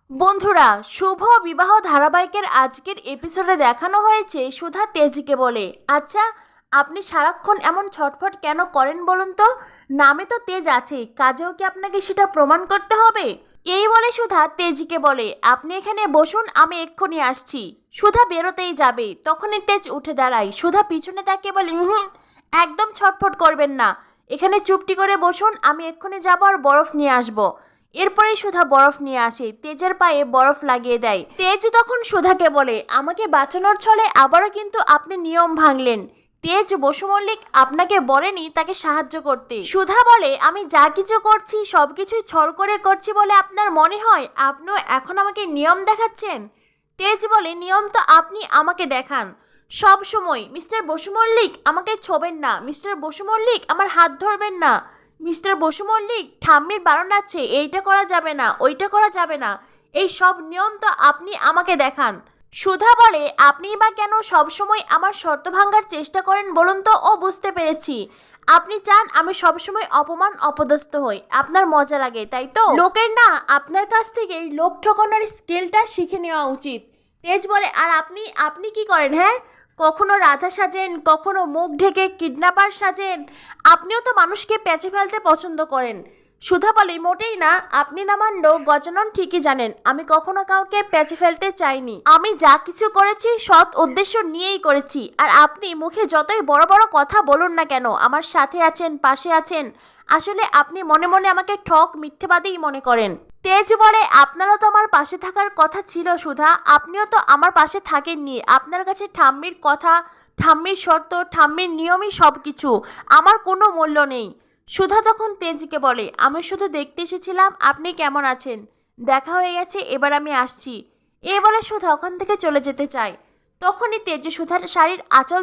বন্ধুরা, শুভ বিবাহ ধারাবাহিকের আজকের এপিসোডে দেখানো হয়েছে সুধা তেজিকে বলে, আচ্ছা আপনি সারাক্ষণ এমন ছটফট কেন করেন বলুন তো? নামে তো তেজ আছে, কাজেও কি আপনাকে সেটা প্রমাণ করতে হবে? এই বলে সুধা তেজিকে বলে, আপনি এখানে বসুন, আমি এক্ষুনি আসছি। সুধা বেরোতেই যাবে, তখনই তেজ উঠে দাঁড়ায়। সুধা পিছনে তাকিয়ে বলে, একদম ছটফট করবেন না, এখানে চুপটি করে বসুন, আমি এক্ষুনি যাবো আর বরফ নিয়ে আসবো। এরপরেই সুধা বরফ নিয়ে আসে, তেজের পায়ে বরফ লাগিয়ে দেয়। তেজ তখন সুধাকে বলে, আমাকে বাঁচানোর ছলে আবারও কিন্তু আপনি নিয়ম ভাঙলেন। তেজ বসু মল্লিক আপনাকে বলেনি তাকে সাহায্য করতে। সুধা বলে, আমি যা কিছু করছি সবকিছুই ছল করে করছি বলে আপনার মনে হয়? আপনিও এখন আমাকে নিয়ম দেখাচ্ছেন? তেজ বলে, নিয়ম তো আপনি আমাকে দেখান সব সময়। মিস্টার বসু মল্লিক আমাকে ছোবেন না, মিস্টার বসু মল্লিক আমার হাত ধরবেন না, মিস্টার বসু মল্লিক ঠাম্মির বারণ আছে, এইটা করা যাবে না, ওইটা করা যাবে না, এই সব নিয়ম তো আপনি আমাকে দেখান। সুধা বলে, আপনি বা কেন সবসময় আমার শর্ত ভাঙার চেষ্টা করেন বলুন তো? ও বুঝতে পেরেছি, আপনি চান আমি সবসময় অপমান অপদস্থ হই, আপনার মজা লাগে তাই তো? লোকের না আপনার কাছ থেকেই লোক ঠকানোর স্কিলটা শিখে নেওয়া উচিত। তেজ বলে, আর আপনি আপনি কি করেন? হ্যাঁ, কখনো রাধা সাজেন, কখনো মুখ ঢেকে কিডন্যাপার সাজেন, আপনিও তো মানুষকে পেঁচে ফেলতে পছন্দ করেন। সুধা বলে, মোটেই না, আপনি না মানলেও গজানন ঠিকই জানেন আমি কখনো কাউকে পেঁচে ফেলতে চাইনি। আমি যা কিছু করেছি সৎ উদ্দেশ্য নিয়েই করেছি। আর আপনি মুখে যতই বড় বড় কথা বলুন না কেন, আমার সাথে আছেন, পাশে আছেন, আসলে আপনি মনে মনে আমাকে ঠক মিথ্যেবাদীই মনে করেন। তেজ বলে, আপনারও তো আমার পাশে থাকার কথা ছিল সুধা, আপনিও তো আমার পাশে থাকেননি। আপনার কাছে ঠাম্মির কথা, ঠাম্মির শর্ত, ঠাম্মির নিয়মই সব কিছু, আমার কোনো মূল্য নেই। সুধা তখন তেজকে বলে, আমি শুধু দেখতে এসেছিলাম আপনি কেমন আছেন, দেখা হয়ে গেছে, এবার আমি আসছি। এই বলে সুধা ওখান থেকে চলে যেতে চায়। তখনই তেজ সুধার শাড়ির আঁচল